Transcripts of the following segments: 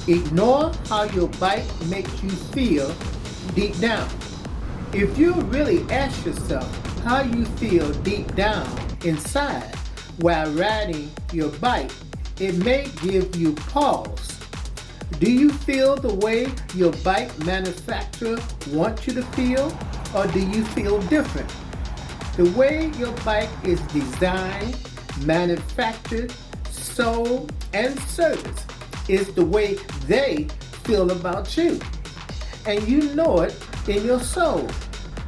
Ignore how your bike makes you feel deep down. If you really ask yourself how you feel deep down inside while riding your bike, it may give you pause. Do you feel the way your bike manufacturer wants you to feel, or do you feel different? The way your bike is designed, manufactured, sold, and serviced is the way they feel about you. And you know it in your soul.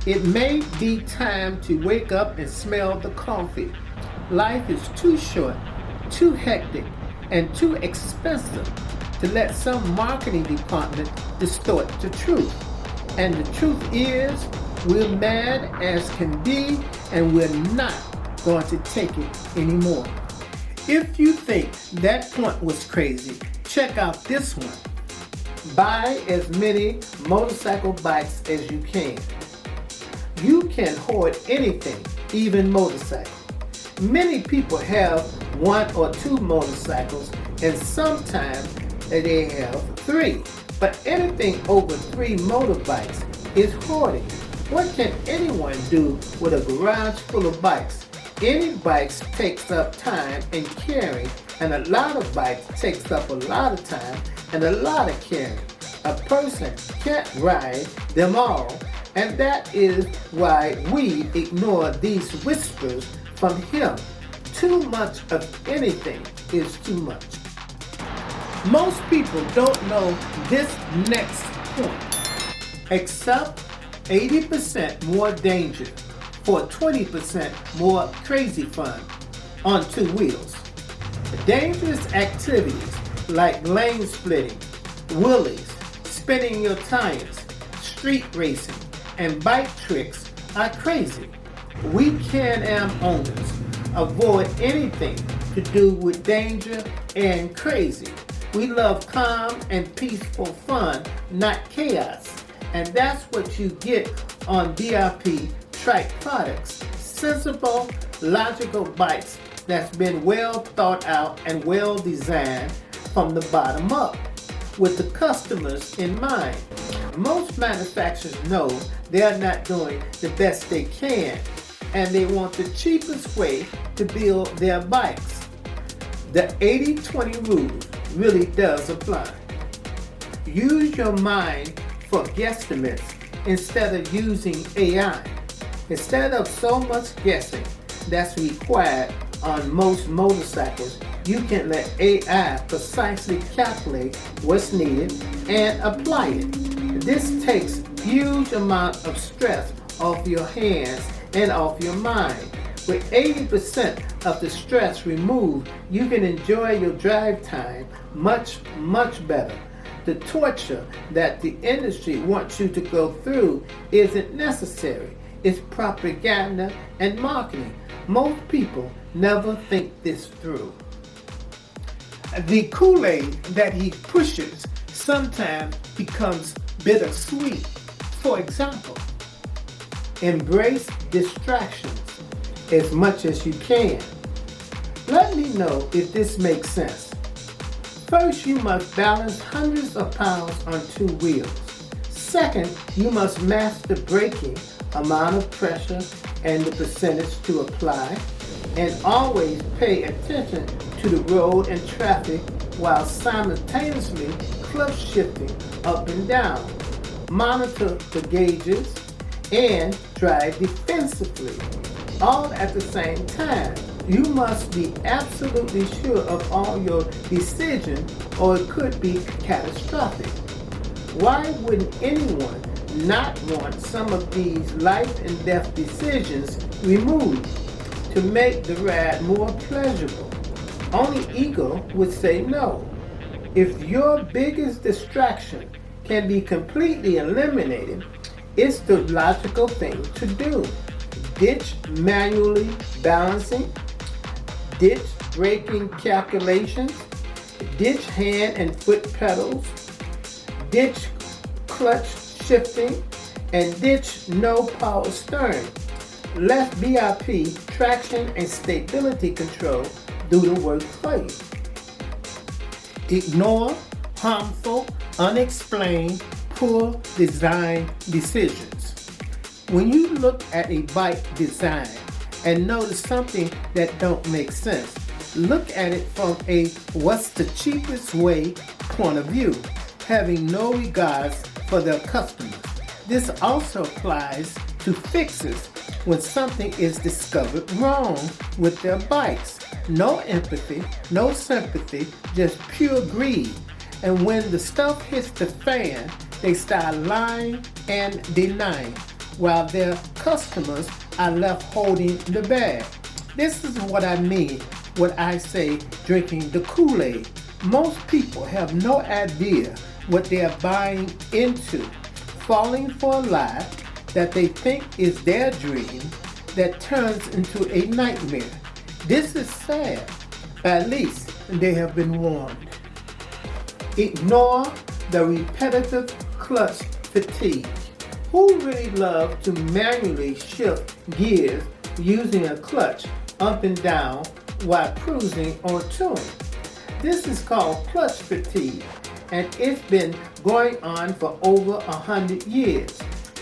It may be time to wake up and smell the coffee. Life is too short, too hectic, and too expensive to let some marketing department distort the truth. And the truth is, we're mad as can be, and we're not going to take it anymore. If you think that point was crazy, check out this one. Buy as many motorcycle bikes as you can. You can hoard anything, even motorcycles. Many people have one or two motorcycles, and sometimes they have three. But anything over 3 motorbikes is hoarding. What can anyone do with a garage full of bikes? Any bikes takes up time and carrying, and a lot of bikes takes up a lot of time and a lot of carrying. A person can't ride them all, and that is why we ignore these whispers from him. Too much of anything is too much. Most people don't know this next point. Accept 80% more danger for 20% more crazy fun on 2 wheels. Dangerous activities like lane splitting, wheelies, spinning your tires, street racing, and bike tricks are crazy. We Can-Am owners avoid anything to do with danger and crazy. We love calm and peaceful fun, not chaos. And that's what you get on BRP Trike products. Sensible, logical bikes that's been well thought out and well designed from the bottom up, with the customers in mind. Most manufacturers know they're not doing the best they can, and they want the cheapest way to build their bikes. The 80-20 rule really does apply. Use your mind for guesstimates instead of using AI. Instead of so much guessing that's required on most motorcycles, you can let AI precisely calculate what's needed and apply it. This takes huge amount of stress off your hands and off your mind. With 80% of the stress removed, you can enjoy your drive time much better. The torture that the industry wants you to go through isn't necessary. It's propaganda and marketing. Most people never think this through. The Kool-Aid that he pushes sometimes becomes bittersweet. For example, embrace distractions as much as you can. Let me know if this makes sense. First, you must balance hundreds of pounds on 2 wheels. Second, you must master braking, amount of pressure, and the percentage to apply. And always pay attention to the road and traffic while simultaneously clutch shifting up and down. Monitor the gauges and drive defensively, all at the same time. You must be absolutely sure of all your decisions, or it could be catastrophic. Why wouldn't anyone not want some of these life and death decisions removed to make the ride more pleasurable? Only ego would say no. If your biggest distraction can be completely eliminated, it's the logical thing to do. Ditch manually balancing, ditch braking calculations, ditch hand and foot pedals, ditch clutch shifting, and ditch no power steering. Let BRP traction and stability control do the work for you. Ignore harmful, unexplained, poor design decisions. When you look at a bike design and notice something that don't make sense, look at it from a what's the cheapest way point of view, having no regards for their customers. This also applies to fixes when something is discovered wrong with their bikes. No empathy, no sympathy, just pure greed. And when the stuff hits the fan, they start lying and denying, while their customers are left holding the bag. This is what I mean when I say drinking the Kool-Aid. Most people have no idea what they are buying into, falling for a lie that they think is their dream that turns into a nightmare. This is sad. At least they have been warned. Ignore the repetitive clutch fatigue. Who really loves to manually shift gears using a clutch up and down while cruising or touring? This is called clutch fatigue, and it's been going on for over 100 years.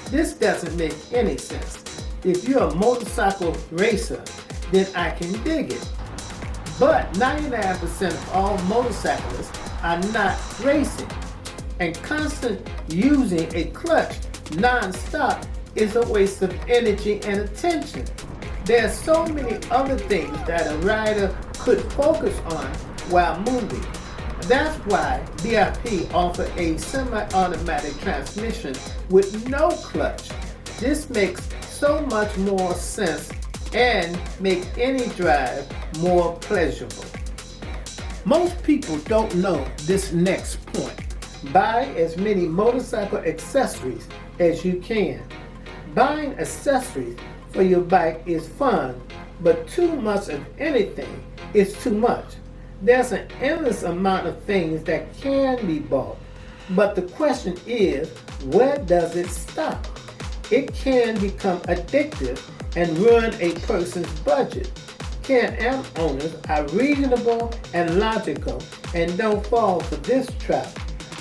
This doesn't make any sense. If you're a motorcycle racer, then I can dig it. But 99% of all motorcyclists are not racing, and constant using a clutch non-stop is a waste of energy and attention. There are so many other things that a rider could focus on while moving. That's why BRP offers a semi-automatic transmission with no clutch. This makes so much more sense and make any drive more pleasurable. Most people don't know this next point. Buy as many motorcycle accessories as you can. Buying accessories for your bike is fun, but too much of anything is too much. There's an endless amount of things that can be bought, but the question is, where does it stop? It can become addictive and ruin a person's budget. Can-Am owners are reasonable and logical and don't fall for this trap.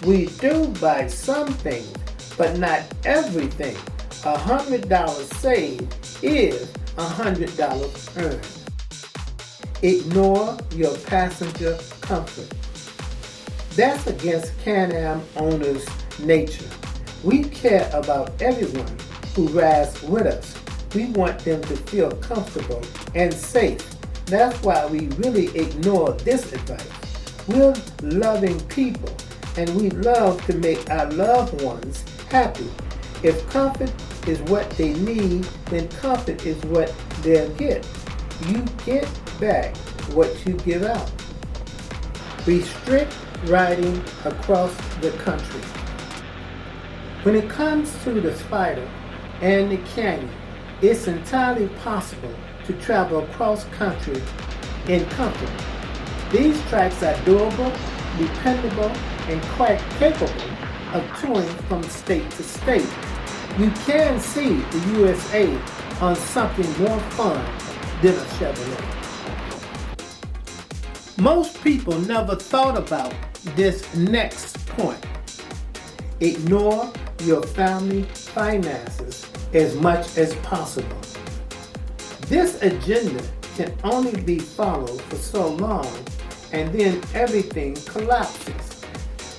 We do buy some things, but not everything. $100 saved is $100 earned. Ignore your passenger comfort. That's against Can-Am owners' nature. We care about everyone who rides with us. We want them to feel comfortable and safe. That's why we really ignore this advice. We're loving people, and we love to make our loved ones happy. If comfort is what they need, then comfort is what they'll get. You get back what you give out. Restrict riding across the country. When it comes to the Spyder and the Can-Am, it's entirely possible to travel across country in comfort. These trikes are durable, dependable, and quite capable of touring from state to state. You can see the USA on something more fun than a Chevrolet. Most people never thought about this next point. Ignore your family finances as much as possible. This agenda can only be followed for so long, and then everything collapses.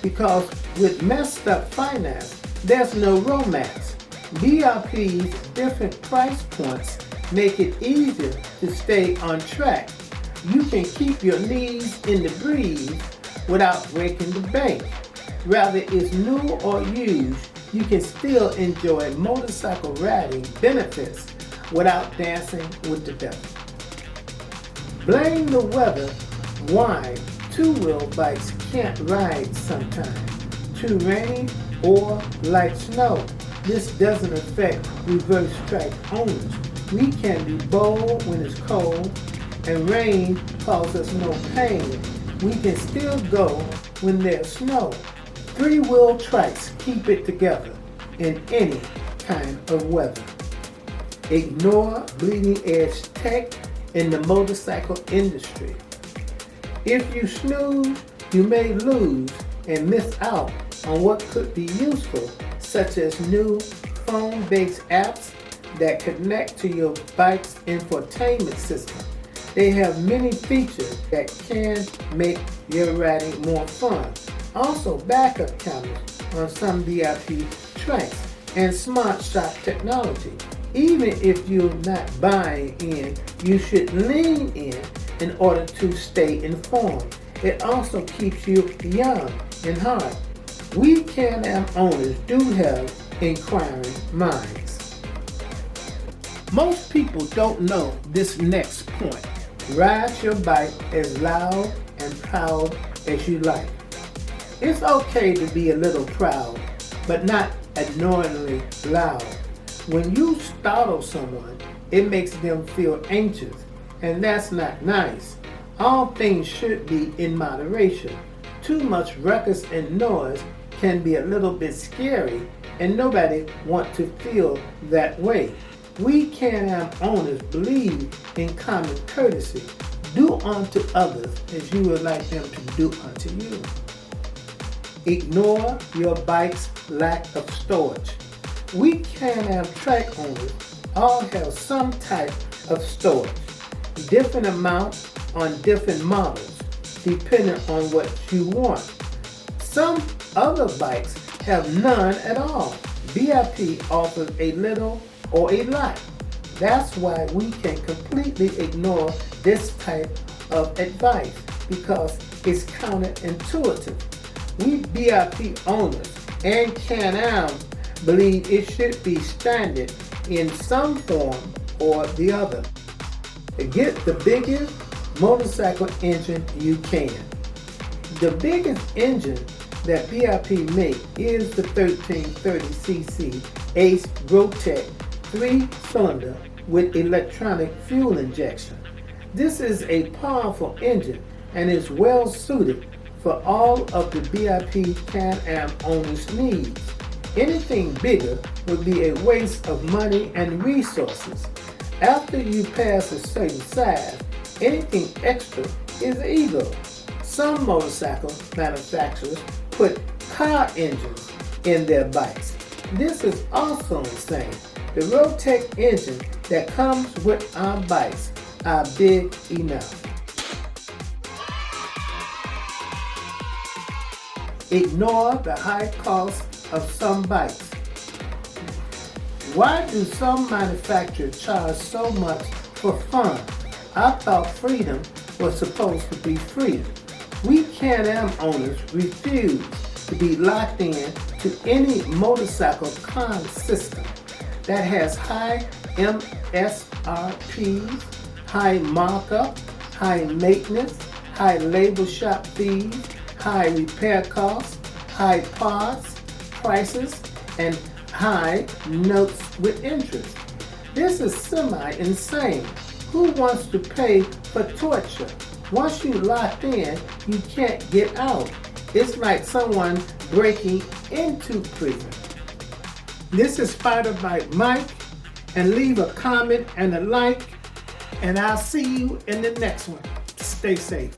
Because with messed up finance, there's no romance. BRP's different price points make it easier to stay on track. You can keep your knees in the breeze without breaking the bank. Whether it's new or used, you can still enjoy motorcycle riding benefits without dancing with the devil. Blame the weather why two-wheel bikes can't ride sometimes. Too rainy or light snow. This doesn't affect reverse strike owners. We can be bold when it's cold, and rain causes us no pain. We can still go when there's snow. Three-wheel trikes keep it together in any kind of weather. Ignore bleeding edge tech in the motorcycle industry. If you snooze, you may lose and miss out on what could be useful, such as new phone-based apps that connect to your bike's infotainment system. They have many features that can make your riding more fun. Also, backup cameras on some BRP trikes and Smart-Shox technology. Even if you're not buying in, you should lean in order to stay informed. It also keeps you young and hard. We Can-Am owners do have inquiring minds. Most people don't know this next point. Ride your bike as loud and proud as you like. It's okay to be a little proud, but not annoyingly loud. When you startle someone, it makes them feel anxious, and that's not nice. All things should be in moderation. Too much ruckus and noise can be a little bit scary, and nobody wants to feel that way. We Can-Am owners believe in common courtesy. Do unto others as you would like them to do unto you. Ignore your bike's lack of storage. We Can-Am trike owners all have some type of storage, different amounts on different models, depending on what you want. Some other bikes have none at all. BRP offers a little or a lot. That's why we can completely ignore this type of advice because it's counterintuitive. We BRP owners and Can-Am believe it should be standard in some form or the other. Get the biggest motorcycle engine you can. The biggest engine that BRP makes is the 1330cc Ace Rotec 3-cylinder with electronic fuel injection. This is a powerful engine and is well suited for all of the BRP Can-Am owners' needs. Anything bigger would be a waste of money and resources. After you pass a certain size, anything extra is ego. Some motorcycle manufacturers put car engines in their bikes. This is also insane. The Rotec engine that comes with our bikes are big enough. Ignore the high cost of some bikes. Why do some manufacturers charge so much for fun? I thought freedom was supposed to be free. We Can-Am owners refuse to be locked in to any motorcycle con system that has high MSRPs, high markup, high maintenance, high labor shop fees, high repair costs, high parts prices, and high notes with interest. This is semi-insane. Who wants to pay for torture? Once you locked in, you can't get out. It's like someone breaking into prison. This is Spyder by Mike, and leave a comment and a like, and I'll see you in the next one. Stay safe.